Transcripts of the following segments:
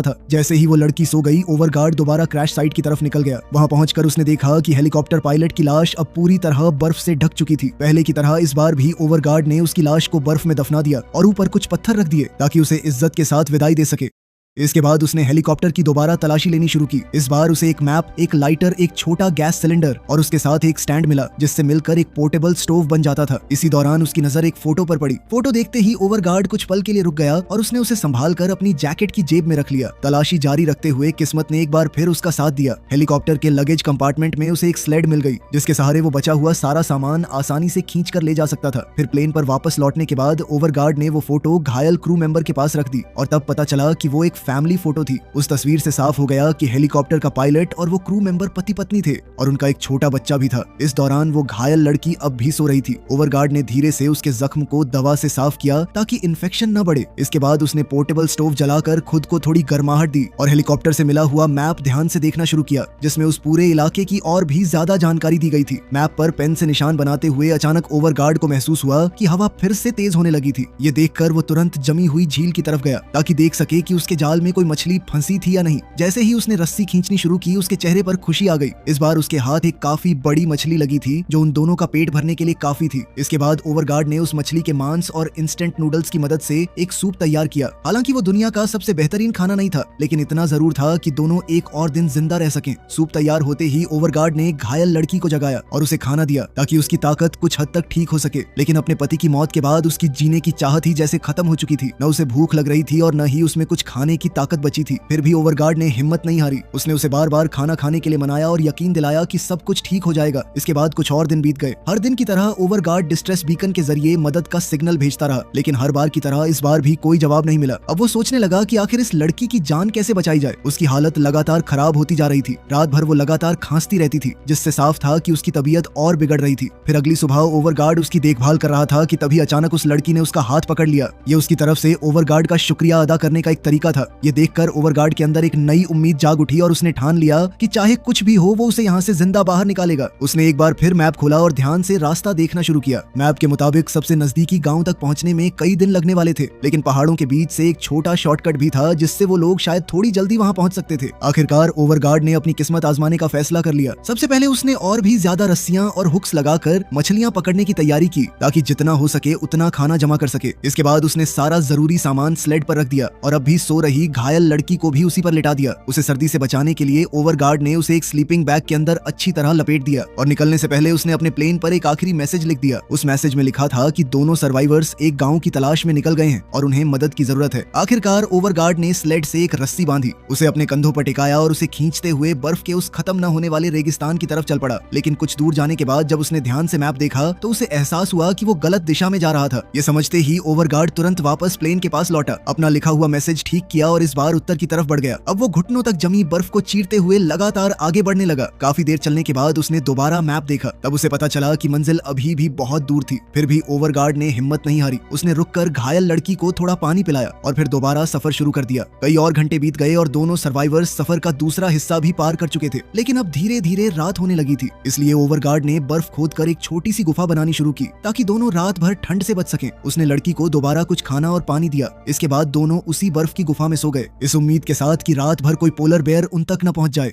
था। जैसे ही वो लड़की सो गई, ओवरगार्ड दोबारा क्रैश साइट की तरफ निकल गया। वहां पहुंचकर उसने देखा कि हेलीकॉप्टर पायलट की लाश अब पूरी तरह बर्फ से ढक चुकी थी। पहले की तरह इस बार भी ओवरगार्ड ने उसकी लाश को बर्फ में दफना दिया और ऊपर कुछ पत्थर रख दिए ताकि उसे इज्जत के साथ विदाई दे सके। इसके बाद उसने हेलीकॉप्टर की दोबारा तलाशी लेनी शुरू की। इस बार उसे एक मैप, एक लाइटर, एक छोटा गैस सिलेंडर और उसके साथ एक स्टैंड मिला जिससे मिलकर एक पोर्टेबल स्टोव बन जाता था। इसी दौरान उसकी नजर एक फोटो पर पड़ी। फोटो देखते ही ओवरगार्ड कुछ पल के लिए रुक गया और उसने उसे संभाल कर अपनी जैकेट की जेब में रख लिया। तलाशी जारी रखते हुए किस्मत ने एक बार फिर उसका साथ दिया। हेलीकॉप्टर के लगेज कंपार्टमेंट में उसे एक स्लेड मिल गई जिसके सहारे वो बचा हुआ सारा सामान आसानी से खींच कर ले जा सकता था। फिर प्लेन पर वापस लौटने के बाद ओवरगार्ड ने वो फोटो घायल क्रू मेंबर के पास रख दी और तब पता चला कि वो एक फैमिली फोटो थी। उस तस्वीर से साफ हो गया कि हेलीकॉप्टर का पायलट और वो क्रू मेंबर पति पत्नी थे और उनका एक छोटा बच्चा भी था। इस दौरान वो घायल लड़की अब भी सो रही थी। ओवरगार्ड ने धीरे से उसके जख्म को दवा से साफ किया ताकि इन्फेक्शन न बढ़े। इसके बाद उसने पोर्टेबल स्टोव जलाकर खुद को थोड़ी गर्माहट दी और हेलीकॉप्टर से मिला हुआ मैप ध्यान से देखना शुरू किया जिसमें उस पूरे इलाके की और भी ज्यादा जानकारी दी गई थी। मैप पर पेन से निशान बनाते हुए अचानक ओवरगार्ड को महसूस हुआ कि हवा फिर से तेज होने लगी थी। ये देखकर वो तुरंत जमी हुई झील की तरफ गया ताकि देख सके कि उसके जाल में कोई मछली फंसी थी या नहीं। जैसे ही उसने रस्सी खींचनी शुरू की, उसके चेहरे पर खुशी आ गई। इस बार उसके हाथ एक काफी बड़ी मछली लगी थी जो उन दोनों का पेट भरने के लिए काफी थी। इसके बाद ओवरगार्ड ने उस मछली के मांस और इंस्टेंट नूडल्स की मदद से एक सूप तैयार किया। हालांकि वो दुनिया का सबसे बेहतरीन खाना नहीं था, लेकिन इतना जरूर था कि दोनों एक और दिन जिंदा रह सकें। सूप तैयार होते ही ओवरगार्ड ने घायल लड़की को जगाया और उसे खाना दिया ताकि उसकी ताकत कुछ हद तक ठीक हो सके। लेकिन अपने पति की मौत के बाद उसकी जीने की चाहत ही जैसे खत्म हो चुकी थी। न उसे भूख लग रही थी और न ही उसमें कुछ खाने की ताकत बची थी। फिर भी ओवरगार्ड ने हिम्मत नहीं हारी। उसने उसे बार बार खाना खाने के लिए मनाया और यकीन दिलाया कि सब कुछ ठीक हो जाएगा। इसके बाद कुछ और दिन बीत गए। हर दिन की तरह ओवरगार्ड डिस्ट्रेस बीकन के जरिए मदद का सिग्नल भेजता रहा, लेकिन हर बार की तरह इस बार भी कोई जवाब नहीं मिला। अब वो सोचने लगा कि आखिर इस लड़की की जान कैसे बचाई जाए। उसकी हालत लगातार खराब होती जा रही थी। रात भर वो लगातार खांसती रहती थी जिससे साफ था कि उसकी तबीयत और बिगड़ रही थी। फिर अगली सुबह ओवरगार्ड उसकी देखभाल कर रहा था कि तभी अचानक उस लड़की ने उसका हाथ पकड़ लिया। ये उसकी तरफ से ओवरगार्ड का शुक्रिया अदा करने का एक तरीका था। ये देखकर ओवरगार्ड के अंदर एक नई उम्मीद जाग उठी और उसने ठान लिया कि चाहे कुछ भी हो वो उसे यहाँ से जिंदा बाहर निकालेगा। उसने एक बार फिर मैप खोला और ध्यान से रास्ता देखना शुरू किया। मैप के मुताबिक सबसे नजदीकी गांव तक पहुंचने में कई दिन लगने वाले थे, लेकिन पहाड़ों के बीच से एक छोटा शॉर्टकट भी था जिससे वो लोग शायद थोड़ी जल्दी वहां पहुंच सकते थे। आखिरकार ओवरगार्ड ने अपनी किस्मत आजमाने का फैसला कर लिया। सबसे पहले उसने और भी ज्यादा रस्सियां और हुक्स लगाकर मछलियां पकड़ने की तैयारी की ताकि जितना हो सके उतना खाना जमा कर सके। इसके बाद उसने सारा जरूरी सामान स्लेड पर रख दिया और अब भी सो रही घायल लड़की को भी उसी पर लिटा दिया। उसे सर्दी से बचाने के लिए ओवरगार्ड ने उसे एक स्लीपिंग बैग के अंदर अच्छी तरह लपेट दिया और निकलने से पहले उसने अपने प्लेन पर एक आखिरी मैसेज लिख दिया। उस मैसेज में लिखा था कि दोनों सर्वाइवर्स एक गांव की तलाश में निकल गए हैं और उन्हें मदद की जरूरत है। आखिरकार ओवरगार्ड ने स्लेड से एक रस्सी बांधी, उसे अपने कंधों पर टिकाया और उसे खींचते हुए बर्फ के उस खत्म न होने वाले रेगिस्तान की तरफ चल पड़ा। लेकिन कुछ दूर जाने के बाद जब उसने ध्यान से मैप देखा तो उसे एहसास हुआ कि वो गलत दिशा में जा रहा था। ये समझते ही ओवरगार्ड तुरंत वापस प्लेन के पास लौटा, अपना लिखा हुआ मैसेज ठीक किया और इस बार उत्तर की तरफ बढ़ गया। अब वो घुटनों तक जमी बर्फ को चीरते हुए लगातार आगे बढ़ने लगा। काफी देर चलने के बाद उसने दोबारा मैप देखा। तब उसे पता चला कि मंजिल अभी भी बहुत दूर थी। फिर भी ओवरगार्ड ने हिम्मत नहीं हारी। उसने रुककर घायल लड़की को थोड़ा पानी पिलाया और फिर दोबारा सफर शुरू कर दिया। कई और घंटे बीत गए और दोनों सर्वाइवर्स सफर का दूसरा हिस्सा भी पार कर चुके थे, लेकिन अब धीरे धीरे रात होने लगी थी। इसलिए ओवरगार्ड ने बर्फ खोदकर एक छोटी सी गुफा बनानी शुरू की ताकि दोनों रात भर ठंड से बच सकें। उसने लड़की को दोबारा कुछ खाना और पानी दिया। इसके बाद दोनों उसी बर्फ की गुफा में सो गए, इस उम्मीद के साथ कि रात भर कोई पोलर बेयर उन तक न पहुंच जाए।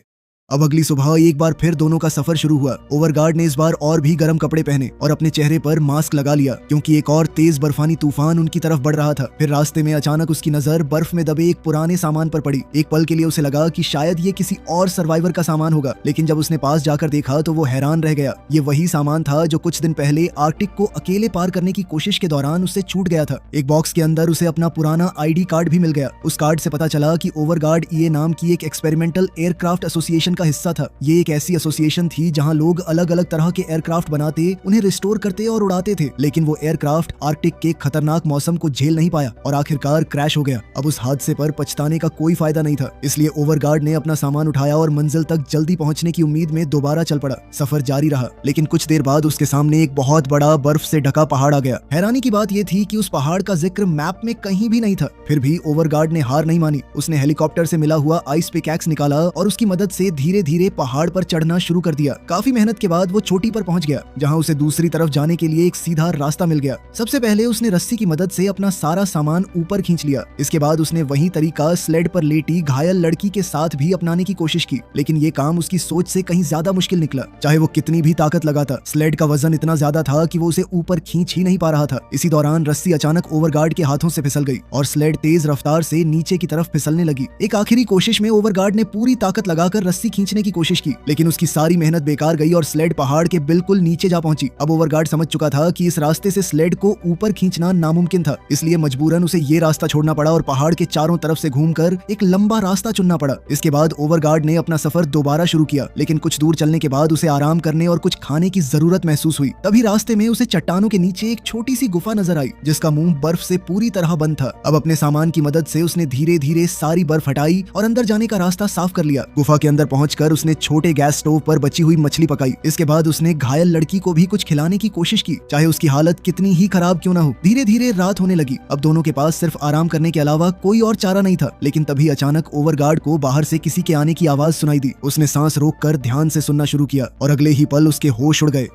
अब अगली सुबह एक बार फिर दोनों का सफर शुरू हुआ। ओवरगार्ड ने इस बार और भी गर्म कपड़े पहने और अपने चेहरे पर मास्क लगा लिया क्योंकि एक और तेज बर्फानी तूफान उनकी तरफ बढ़ रहा था। फिर रास्ते में अचानक उसकी नजर बर्फ में दबे एक पुराने सामान पर पड़ी। एक पल के लिए उसे लगा कि शायद ये किसी और सर्वाइवर का सामान होगा, लेकिन जब उसने पास जाकर देखा तो वो हैरान रह गया। ये वही सामान था जो कुछ दिन पहले आर्कटिक को अकेले पार करने की कोशिश के दौरान उससे छूट गया था। एक बॉक्स के अंदर उसे अपना पुराना ID कार्ड भी मिल गया। उस कार्ड से पता चला कि ओवरगार्ड EA नाम की एक एक्सपेरिमेंटल एयरक्राफ्ट एसोसिएशन का हिस्सा था। ये एक ऐसी एसोसिएशन थी जहां लोग अलग अलग तरह के एयरक्राफ्ट बनाते, उन्हें रिस्टोर करते और उड़ाते थे, लेकिन वो एयरक्राफ्ट आर्कटिक के खतरनाक मौसम को झेल नहीं पाया और आखिरकार क्रैश हो गया। अब उस हादसे पर पछताने का कोई फायदा नहीं था, इसलिए ओवरगार्ड ने अपना सामान उठाया और मंजिल तक जल्दी पहुंचने की उम्मीद में दोबारा चल पड़ा। सफर जारी रहा, लेकिन कुछ देर बाद उसके सामने एक बहुत बड़ा बर्फ से ढका पहाड़ आ गया। हैरानी की बात यह थी कि उस पहाड़ का जिक्र मैप में कहीं भी नहीं था। फिर भी ओवरगार्ड ने हार नहीं मानी। उसने हेलीकॉप्टर से मिला हुआ आइस पिकैक्स निकाला और उसकी मदद से धीरे धीरे पहाड़ पर चढ़ना शुरू कर दिया। काफी मेहनत के बाद वो चोटी पर पहुंच गया, जहां उसे दूसरी तरफ जाने के लिए एक सीधा रास्ता मिल गया। सबसे पहले उसने रस्सी की मदद से अपना सारा सामान ऊपर खींच लिया। इसके बाद उसने वही तरीका स्लेड पर लेटी घायल लड़की के साथ भी अपनाने की कोशिश की, लेकिन ये काम उसकी सोच से कहीं ज्यादा मुश्किल निकला। चाहे वो कितनी भी ताकत लगाता, स्लेड का वजन इतना ज्यादा था कि वो उसे ऊपर खींच ही नहीं पा रहा था। इसी दौरान रस्सी अचानक ओवरगार्ड के हाथों से फिसल गई और स्लेड तेज रफ्तार से नीचे की तरफ फिसलने लगी। एक आखिरी कोशिश में ओवरगार्ड ने पूरी ताकत लगाकर रस्सी खींचने की कोशिश की, लेकिन उसकी सारी मेहनत बेकार गई और स्लेड पहाड़ के बिल्कुल नीचे जा पहुंची। अब ओवरगार्ड समझ चुका था कि इस रास्ते से स्लेड को ऊपर खींचना नामुमकिन था, इसलिए मजबूरन उसे ये रास्ता छोड़ना पड़ा और पहाड़ के चारों तरफ से घूमकर एक लंबा रास्ता चुनना पड़ा। इसके बाद ओवरगार्ड ने अपना सफर दोबारा शुरू किया, लेकिन कुछ दूर चलने के बाद उसे आराम करने और कुछ खाने की जरूरत महसूस हुई। तभी रास्ते में उसे चट्टानों के नीचे एक छोटी सी गुफा नजर आई, जिसका मुंह बर्फ से पूरी तरह बंद था। अब अपने सामान की मदद से उसने धीरे धीरे सारी बर्फ हटाई और अंदर जाने का रास्ता साफ कर लिया। गुफा के अंदर पहुंचकर उसने छोटे गैस स्टोव पर बची हुई मछली पकाई। इसके बाद उसने घायल लड़की को भी कुछ खिलाने की कोशिश की, चाहे उसकी हालत कितनी ही खराब क्यों ना हो। धीरे धीरे रात होने लगी। अब दोनों के पास सिर्फ आराम करने के अलावा कोई और चारा नहीं था। लेकिन तभी अचानक ओवरगार्ड को बाहर से किसी के आने की आवाज सुनाई दी। उसने सांस रोककर ध्यान से सुनना शुरू किया और अगले ही पल उसके होश उड़ गए।